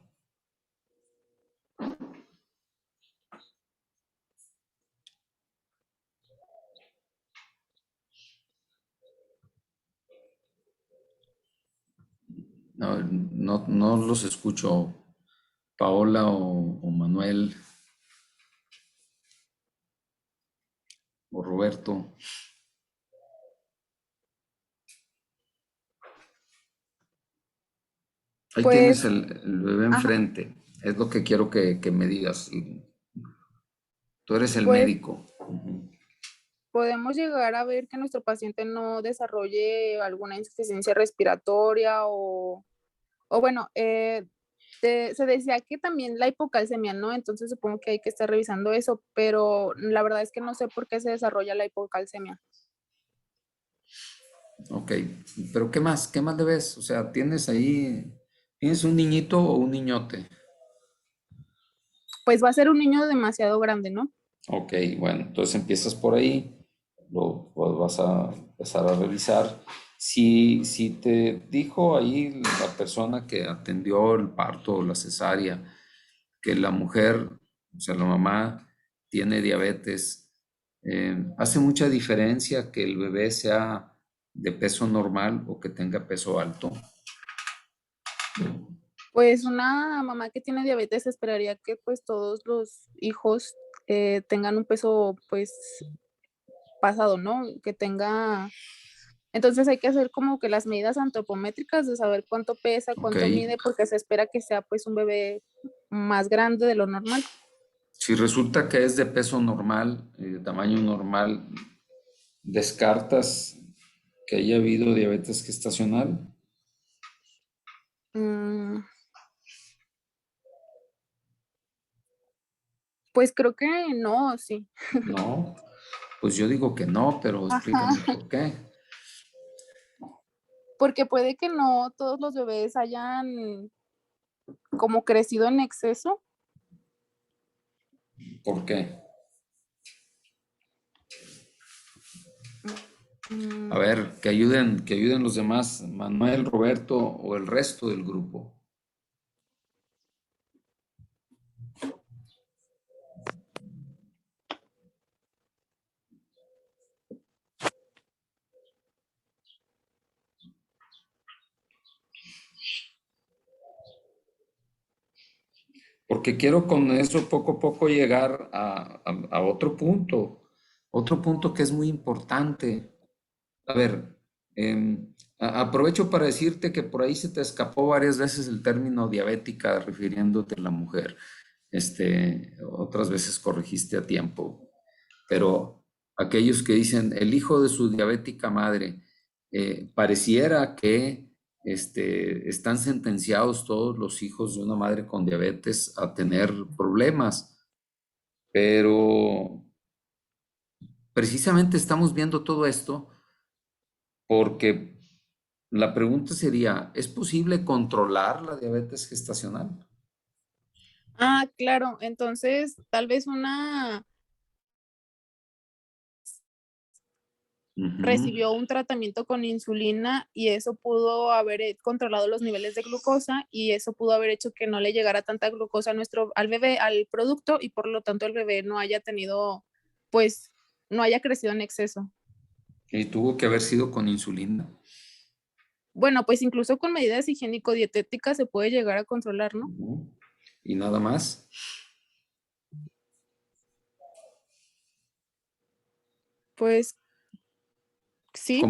No los escucho, Paola o Manuel o Roberto. Ahí tienes Pues, el bebé ajá, enfrente. Es lo que quiero que me digas. Tú eres el pues médico. Ujú. podemos llegar a ver que nuestro paciente no desarrolle alguna insuficiencia respiratoria o bueno, se decía que también la hipocalcemia, ¿no? Entonces supongo que hay que estar revisando eso, pero la verdad es que no sé por qué se desarrolla la hipocalcemia. Ok, pero ¿qué más? ¿Qué más le ves? O sea, tienes un niñito o un niñote. Pues va a ser un niño demasiado grande, ¿no? Ok, bueno, entonces empiezas por ahí, lo vas a empezar a revisar. Si te dijo ahí la persona que atendió el parto o la cesárea, que la mujer, o sea, la mamá, tiene diabetes, ¿hace mucha diferencia que el bebé sea de peso normal o que tenga peso alto? Pues una mamá que tiene diabetes esperaría que pues todos los hijos tengan un peso pues pasado, ¿no? Que tenga. Entonces hay que hacer como que las medidas antropométricas de saber cuánto pesa, Ok, cuánto mide, porque se espera que sea pues un bebé más grande de lo normal. si resulta que es de peso normal, de tamaño normal, ¿descartas que haya habido diabetes gestacional? Mm, pues creo que no, sí. No, pues yo digo que no, pero Ajá, explícame por qué. porque puede que no todos los bebés hayan como crecido en exceso. ¿Por qué? A Mm, ver, que ayuden los demás, Manuel, Roberto o el resto del grupo. Porque quiero con eso poco a poco llegar a otro punto que es muy importante. A ver, aprovecho para decirte que por ahí se te escapó varias veces el término diabética refiriéndote a la mujer. Otras veces corregiste a tiempo, pero aquellos que dicen el hijo de su diabética madre, pareciera que están sentenciados todos los hijos de una madre con diabetes a tener problemas, pero precisamente estamos viendo todo esto porque la pregunta sería, ¿es posible controlar la diabetes gestacional? claro, entonces tal vez una Ujú. recibió un tratamiento con insulina y eso pudo haber controlado los niveles de glucosa y eso pudo haber hecho que no le llegara tanta glucosa al bebé, al producto y por lo tanto el bebé no haya tenido, pues, no haya crecido en exceso. Y tuvo que haber sido con insulina. Bueno, pues incluso con medidas higiénico-dietéticas se puede llegar a controlar, ¿no? Ujú. Y nada más. Pues sí,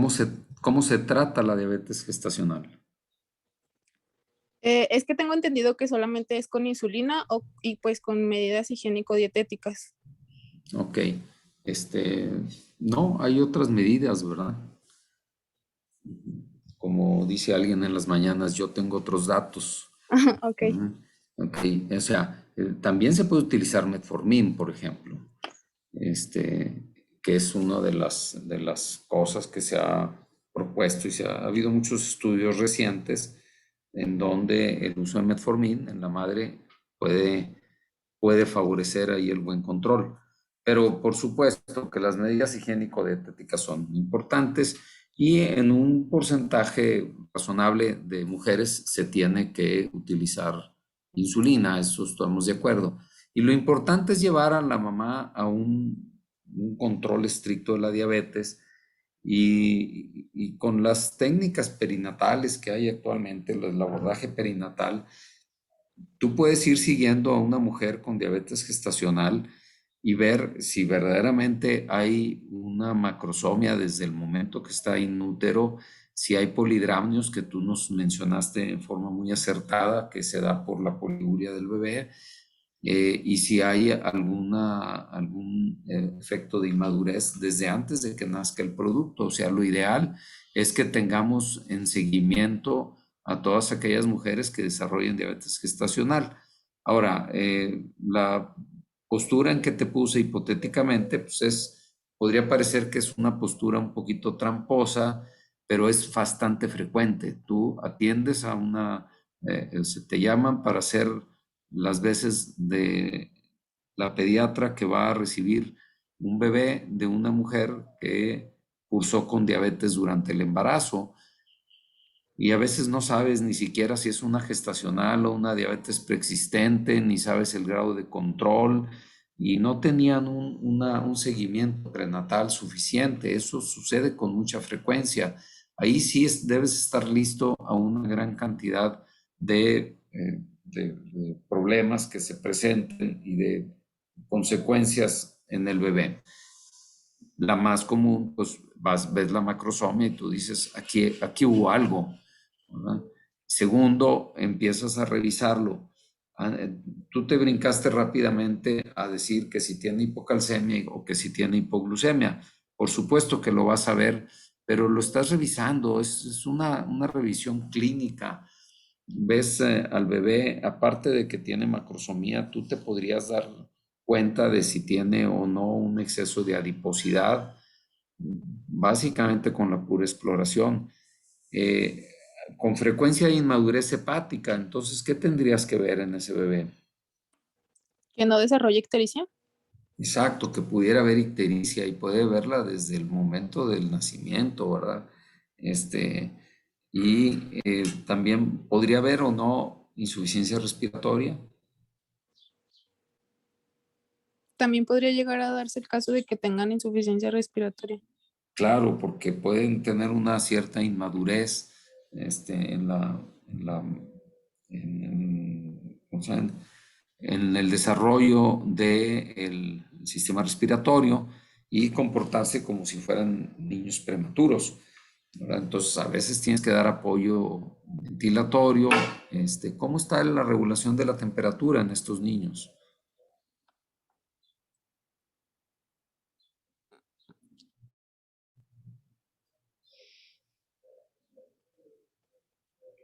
¿Cómo se trata la diabetes gestacional? es que tengo entendido que solamente es con insulina y pues con medidas higiénico-dietéticas. Ok. Este, no, hay otras medidas, ¿verdad? como dice alguien en las mañanas, yo tengo otros datos. Ok. Ujú. Ok, o sea, también se puede utilizar metformin, por ejemplo, que es una de las cosas que se ha propuesto y ha habido muchos estudios recientes en donde el uso de metformin en la madre puede favorecer ahí el buen control. Pero por supuesto que las medidas higiénico-dietéticas son importantes y en un porcentaje razonable de mujeres se tiene que utilizar insulina, eso estamos de acuerdo. Y lo importante es llevar a la mamá a un control estricto de la diabetes y con las técnicas perinatales que hay actualmente, el abordaje perinatal, tú puedes ir siguiendo a una mujer con diabetes gestacional y ver si verdaderamente hay una macrosomia desde el momento que está in útero, si hay polidramnios que tú nos mencionaste en forma muy acertada, que se da por la poliuria del bebé, y si hay algún efecto de inmadurez desde antes de que nazca el producto. O sea, lo ideal es que tengamos en seguimiento a todas aquellas mujeres que desarrollen diabetes gestacional. Ahora, la postura en que te puse hipotéticamente, pues podría parecer que es una postura un poquito tramposa, pero es bastante frecuente. Tú atiendes a se te llaman para hacer las veces de la pediatra que va a recibir un bebé de una mujer que cursó con diabetes durante el embarazo y a veces no sabes ni siquiera si es una gestacional o una diabetes preexistente, ni sabes el grado de control y no tenían un seguimiento prenatal suficiente. Eso sucede con mucha frecuencia. Ahí sí debes estar listo a una gran cantidad de problemas que se presenten y de consecuencias en el bebé. La más común, pues ves la macrosomia y tú dices, aquí hubo algo, ¿verdad? Segundo, empiezas a revisarlo. Tú te brincaste rápidamente a decir que si tiene hipocalcemia o que si tiene hipoglucemia. Por supuesto que lo vas a ver, pero lo estás revisando, es una revisión clínica. Ves al bebé, aparte de que tiene macrosomía, tú te podrías dar cuenta de si tiene o no un exceso de adiposidad, básicamente con la pura exploración. Eh, con frecuencia hay inmadurez hepática, entonces, ¿qué tendrías que ver en ese bebé? Que no desarrolle ictericia. Exacto, que pudiera haber ictericia y puede verla desde el momento del nacimiento, ¿verdad? Este, también podría haber o no insuficiencia respiratoria. También podría llegar a darse el caso de que tengan insuficiencia respiratoria. Claro, porque pueden tener una cierta inmadurez en ¿cómo se llama? En el desarrollo del sistema respiratorio y comportarse como si fueran niños prematuros, ¿verdad? Entonces, a veces tienes que dar apoyo ventilatorio. ¿Cómo está la regulación de la temperatura en estos niños?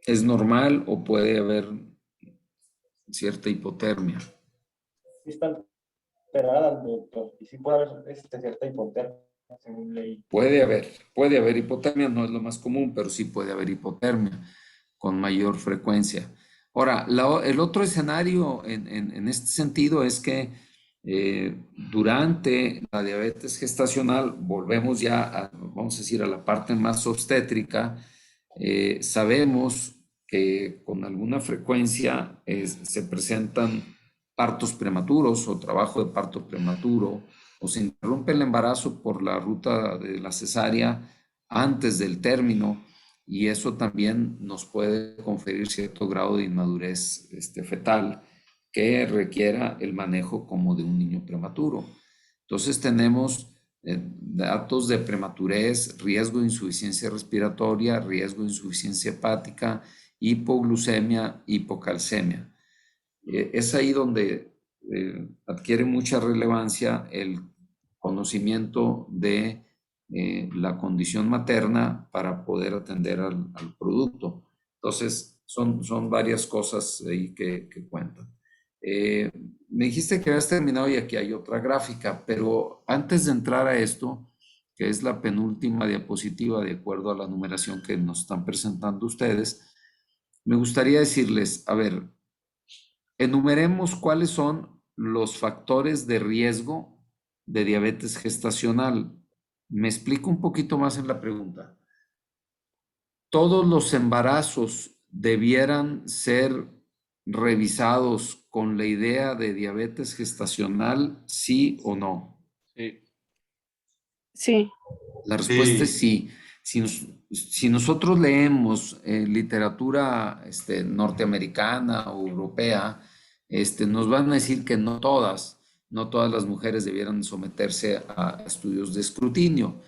¿Es normal o puede haber cierta hipotermia? Sí están alteradas, doctor, y sí puede haber cierta hipotermia, según leí. Puede haber hipotermia, no es lo más común, pero sí puede haber hipotermia con mayor frecuencia. Ahora, el otro escenario en este sentido es que durante la diabetes gestacional, volvemos ya vamos a decir, a la parte más obstétrica, sabemos que con alguna frecuencia se presentan partos prematuros o trabajo de parto prematuro, o se interrumpe el embarazo por la ruta de la cesárea antes del término, y eso también nos puede conferir cierto grado de inmadurez fetal que requiera el manejo como de un niño prematuro. Entonces tenemos datos de prematurez, riesgo de insuficiencia respiratoria, riesgo de insuficiencia hepática, hipoglucemia, hipocalcemia. Es ahí donde adquiere mucha relevancia el conocimiento de la condición materna para poder atender al producto. Entonces, son varias cosas ahí que cuentan. Me dijiste que habías terminado y aquí hay otra gráfica, pero antes de entrar a esto, que es la penúltima diapositiva de acuerdo a la numeración que nos están presentando ustedes, me gustaría decirles, a ver, enumeremos cuáles son los factores de riesgo de diabetes gestacional. Me explico un poquito más en la pregunta. ¿Todos los embarazos debieran ser revisados con la idea de diabetes gestacional, sí o no? Sí. Sí, La respuesta es sí. Si nosotros leemos literatura norteamericana o europea, nos van a decir que no todas las mujeres debieran someterse a estudios de escrutinio.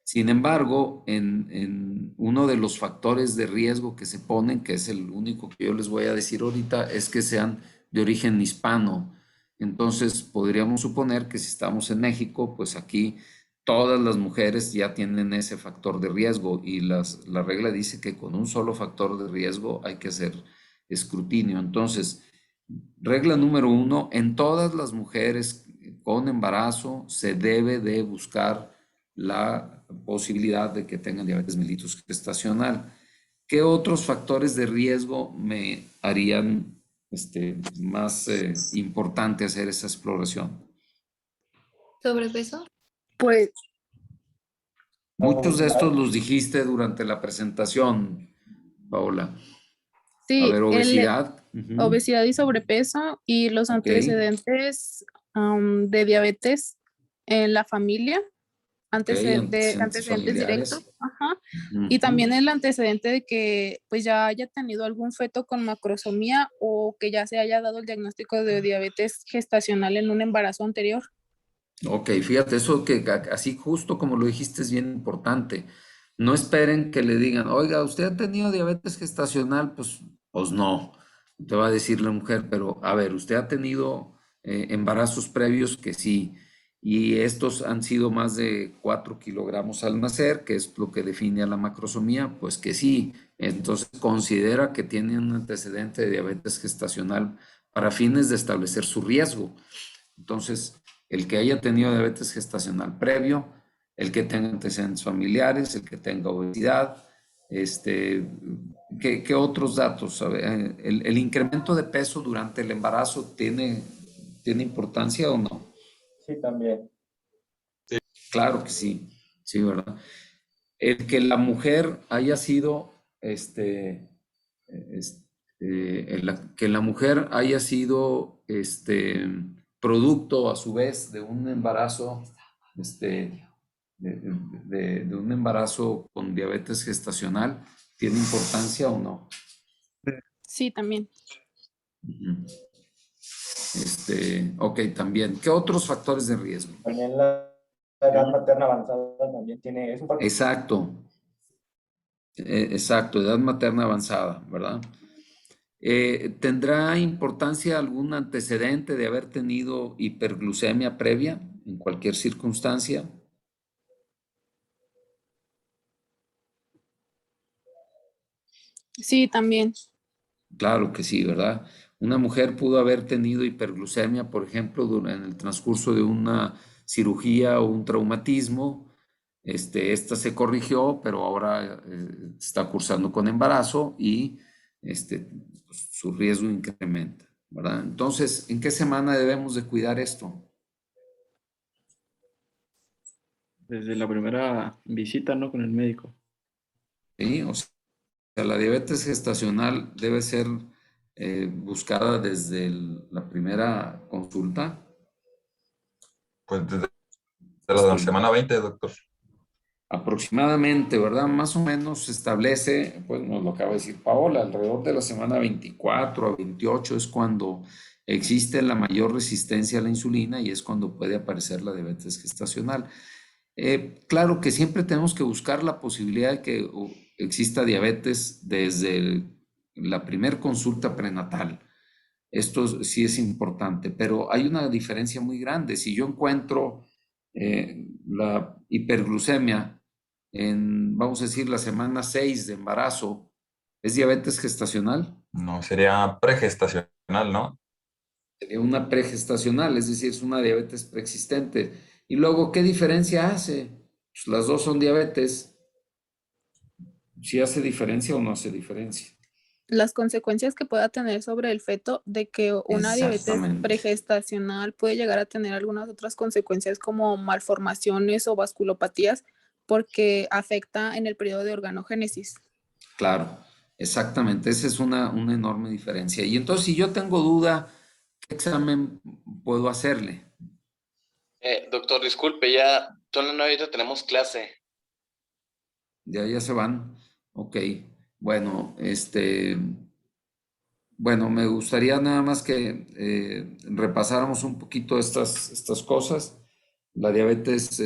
Sin embargo, en uno de los factores de riesgo que se ponen, que es el único que yo les voy a decir ahorita, es que sean de origen hispano. Entonces, podríamos suponer que si estamos en México, pues aquí todas las mujeres ya tienen ese factor de riesgo y la regla dice que con un solo factor de riesgo hay que hacer escrutinio. Entonces, regla número 1, en todas las mujeres con embarazo se debe de buscar la posibilidad de que tengan diabetes mellitus gestacional. ¿Qué otros factores de riesgo me harían más importante hacer esa exploración? ¿Sobrepeso? pues Muchos de Obesidad. estos los dijiste durante la presentación, Paola. A sí, ver, obesidad. obesidad y sobrepeso y los Ok. antecedentes de diabetes en la familia, Antecedentes antecedentes directos, familiares. ajá. Ujú. Y también el antecedente de que pues ya haya tenido algún feto con macrosomía o que ya se haya dado el diagnóstico de diabetes gestacional en un embarazo anterior. Ok, fíjate, eso que así justo como lo dijiste es bien importante. No esperen que le digan, oiga, ¿usted ha tenido diabetes gestacional? Pues no, te va a decir la mujer, pero a ver, ¿usted ha tenido embarazos previos? Que sí, y estos han sido más de 4 kilogramos al nacer, que es lo que define a la macrosomía, pues que sí. Entonces considera que tiene un antecedente de diabetes gestacional para fines de establecer su riesgo. Entonces, el que haya tenido diabetes gestacional previo, el que tenga antecedentes familiares, el que tenga obesidad, ¿qué otros datos? A ver, ¿el incremento de peso durante el embarazo tiene importancia o no? Sí, también. Claro que sí, sí, ¿verdad? El que la mujer haya sido, que la mujer haya sido, producto a su vez de un embarazo, de un embarazo con diabetes gestacional, ¿tiene importancia o no? Sí, también. Ujú. Ok, también. ¿Qué otros factores de riesgo? También la edad materna avanzada también es un factor. Exacto, exacto, edad materna avanzada, ¿verdad? ¿Tendrá importancia algún antecedente de haber tenido hiperglucemia previa en cualquier circunstancia? Sí, también. Claro que sí, ¿verdad? Una mujer pudo haber tenido hiperglucemia, por ejemplo, en el transcurso de una cirugía o un traumatismo. Esta se corrigió, pero ahora está cursando con embarazo y pues, su riesgo incrementa, ¿verdad? Entonces, ¿en qué semana debemos de cuidar esto? Desde la primera visita, ¿no? Con el médico. ¿Sí? O sea, la diabetes gestacional debe ser buscada desde la primera consulta. Pues desde la semana 20, doctor. Aproximadamente, ¿verdad? Más o menos se establece, pues nos lo acaba de decir Paola, alrededor de la semana 24 a 28 es cuando existe la mayor resistencia a la insulina y es cuando puede aparecer la diabetes gestacional. Claro que siempre tenemos que buscar la posibilidad de que exista diabetes desde la primer consulta prenatal. Esto sí es importante, pero hay una diferencia muy grande. Si yo encuentro la hiperglucemia en, vamos a decir, la semana 6 de embarazo, ¿es diabetes gestacional? No, sería pregestacional, ¿no? Sería una pregestacional, es decir, es una diabetes preexistente. Y luego, ¿qué diferencia hace? Pues las dos son diabetes. ¿Si hace diferencia o no hace diferencia? Las consecuencias que pueda tener sobre el feto de que una diabetes Exactamente. pregestacional puede llegar a tener algunas otras consecuencias como malformaciones o vasculopatías porque afecta en el periodo de organogénesis. Claro, exactamente. Esa es una enorme diferencia. Y entonces, si yo tengo duda, ¿qué examen puedo hacerle? Doctor, disculpe, ya son las 9 y ahorita tenemos clase. Ya se van. Ok. Bueno, bueno, me gustaría nada más que repasáramos un poquito estas cosas. La diabetes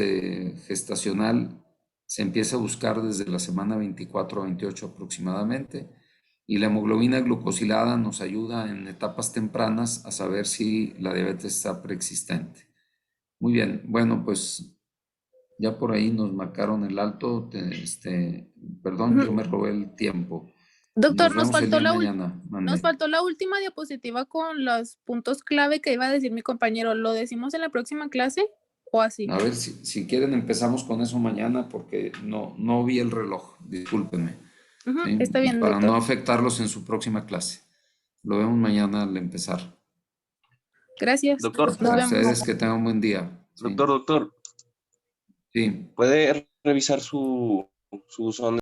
gestacional se empieza a buscar desde la semana 24 a 28 aproximadamente, y la hemoglobina glucosilada nos ayuda en etapas tempranas a saber si la diabetes está preexistente. Muy bien, bueno, pues ya por ahí nos marcaron el alto. Perdón, yo me robé el tiempo. Doctor, Nos vemos el día de mañana. nos Mande. faltó la última diapositiva con los puntos clave que iba a decir mi compañero. ¿Lo decimos en la próxima clase o así? A ver, si quieren empezamos con eso mañana porque no vi el reloj, discúlpenme, Ujú, ¿sí? está bien, Para no doctor. afectarlos en su próxima clase. Lo vemos mañana al empezar. Gracias. Doctor, Nos A vemos. ustedes que tengan un buen día. ¿sí? doctor, Sí. ¿puede revisar su sonda?